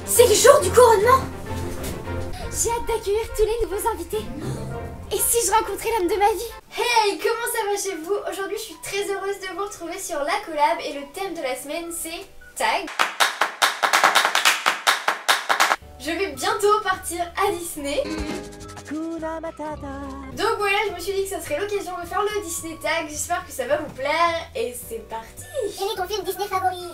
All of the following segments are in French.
C'est le jour du couronnement. J'ai hâte d'accueillir tous les nouveaux invités. Et si je rencontrais l'homme de ma vie? Hey, comment ça va chez vous? Aujourd'hui je suis très heureuse de vous retrouver sur la collab et le thème de la semaine c'est Tag. Je vais bientôt partir à Disney. Donc voilà, je me suis dit que ça serait l'occasion de faire le Disney Tag. J'espère que ça va vous plaire et c'est parti. Quel est ton film Disney favori?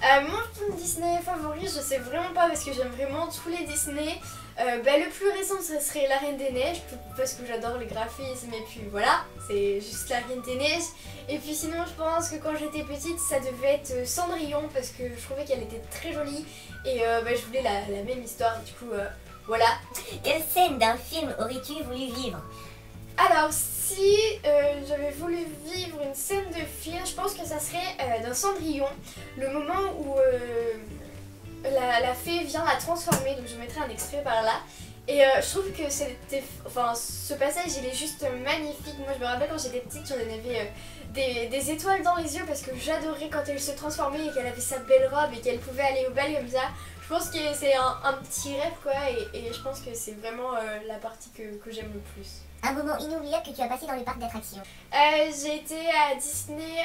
Mon film Disney favori, je sais vraiment pas parce que j'aime vraiment tous les Disney. Le plus récent ce serait La Reine des Neiges parce que j'adore les graphismes et puis voilà, c'est juste La Reine des Neiges. Et puis sinon je pense que quand j'étais petite ça devait être Cendrillon parce que je trouvais qu'elle était très jolie et je voulais la même histoire et du coup voilà. Quelle scène d'un film aurais-tu voulu vivre? Alors si j'avais voulu vivre une scène de film, je pense que ça serait dans Cendrillon, le moment où la fée vient la transformer, donc je mettrai un extrait par là. Et je trouve que ce passage il est juste magnifique. Moi je me rappelle quand j'étais petite, j'en avais des étoiles dans les yeux parce que j'adorais quand elle se transformait et qu'elle avait sa belle robe et qu'elle pouvait aller au bal comme ça. Je pense que c'est un petit rêve quoi et je pense que c'est vraiment la partie que j'aime le plus. Un moment inoubliable que tu as passé dans le parc d'attractions? J'ai été à Disney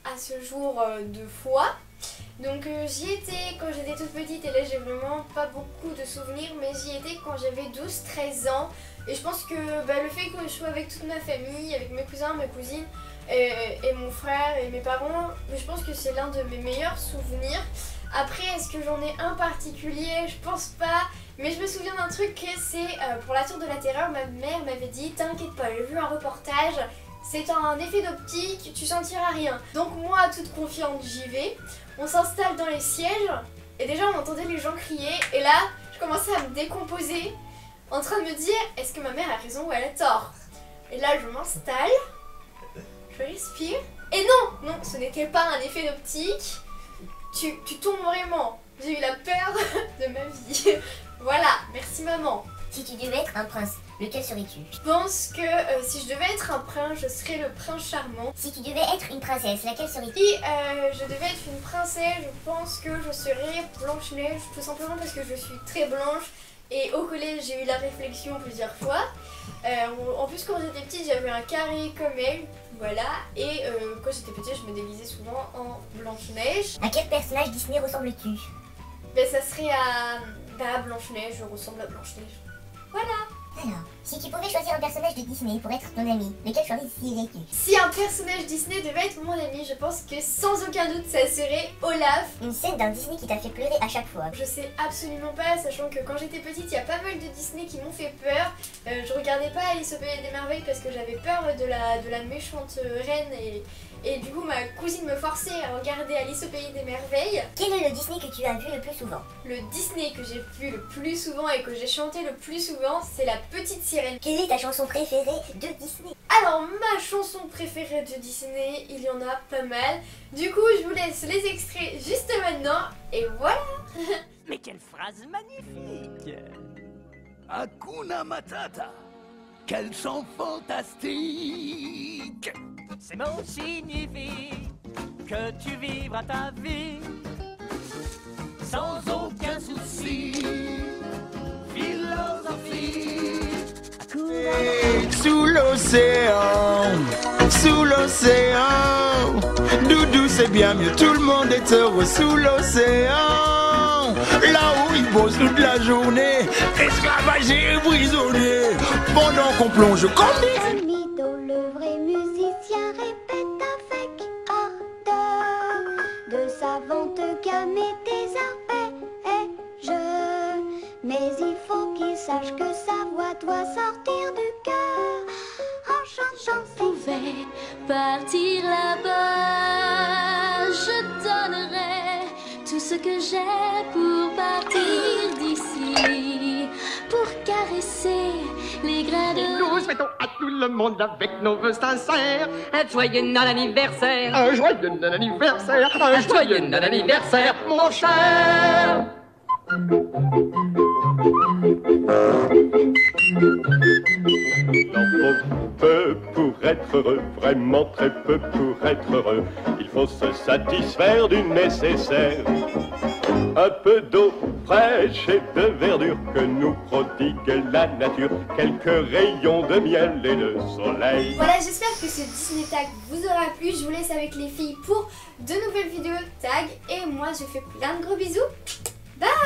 à ce jour 2 fois. Donc j'y étais quand j'étais toute petite et là j'ai vraiment pas beaucoup de souvenirs, mais j'y étais quand j'avais 12-13 ans et je pense que le fait que je sois avec toute ma famille, avec mes cousins, mes cousines et mon frère et mes parents, je pense que c'est l'un de mes meilleurs souvenirs. Après est-ce que j'en ai un particulier? Je pense pas, mais je me souviens d'un truc que c'est pour la Tour de la Terreur, ma mère m'avait dit t'inquiète pas, j'ai vu un reportage. C'est un effet d'optique, tu sentiras rien. Donc moi, toute confiante, j'y vais. On s'installe dans les sièges et déjà on entendait les gens crier. Et là, je commençais à me décomposer en train de me dire est-ce que ma mère a raison ou elle a tort? Et là, je m'installe, je respire. Et non, ce n'était pas un effet d'optique. Tu tombes vraiment. J'ai eu la peur de ma vie. Voilà, merci maman. Si tu devais être un prince, lequel serais-tu? Je pense que si je devais être un prince, je serais le prince charmant. Si tu devais être une princesse, laquelle serais-tu? Si je devais être une princesse, je pense que je serais Blanche-Neige, tout simplement parce que je suis très blanche. Et au collège, j'ai eu la réflexion plusieurs fois. En plus, quand j'étais petite, j'avais un carré comme elle, voilà. Et quand j'étais petite, je me déguisais souvent en Blanche-Neige. À quel personnage Disney ressembles-tu? Ça serait à Blanche-Neige, je ressemble à Blanche-Neige. Voilà. Alors, si tu pouvais choisir un personnage de Disney pour être ton ami, lequel choisirais-tu? Si un personnage Disney devait être mon ami, je pense que sans aucun doute ça serait Olaf. Une scène d'un Disney qui t'a fait pleurer à chaque fois? Je sais absolument pas, sachant que quand j'étais petite, il y a pas mal de Disney qui m'ont fait peur. Je regardais pas Alice au Pays des Merveilles parce que j'avais peur de la méchante reine et du coup ma cousine me forçait à regarder Alice au Pays des Merveilles. Quel est le Disney que tu as vu le plus souvent? Le Disney que j'ai vu le plus souvent et que j'ai chanté le plus souvent, c'est La Petite Sirène. Quelle est ta chanson préférée de Disney? Alors ma chanson préférée de Disney, il y en a pas mal. Du coup je vous laisse les extraits juste maintenant et voilà. Mais quelle phrase magnifique! Hakuna Matata! Quel chant fantastique! Ces mots signifient que tu vivras ta vie sans aucun souci. Philosophie. Sous l'océan, Doudou c'est bien mieux, tout le monde est heureux sous l'océan. Là où ils bossent toute la journée, esclavagés et prisonniers, pendant qu'on plonge comme des... Le vrai musicien répète avec ardeur de savantes gammes et des arpèges. Mais il faut qu'il sache que sa voix doit sortir du cœur en chantant. Je pouvais partir là-bas, je donnerais tout ce que j'ai pour partir d'ici, pour caresser les grains de... Nous souhaitons à tout le monde avec nos vœux sincères un joyeux non-anniversaire, un joyeux non-anniversaire, un joyeux non-anniversaire, mon cher. Il en faut peu pour être heureux, vraiment très peu pour être heureux. Il faut se satisfaire du nécessaire. Un peu d'eau fraîche et de verdure que nous prodigue la nature. Quelques rayons de miel et de soleil. Voilà, j'espère que ce Disney Tag vous aura plu. Je vous laisse avec les filles pour de nouvelles vidéos tag. Et moi, je fais plein de gros bisous. Bye!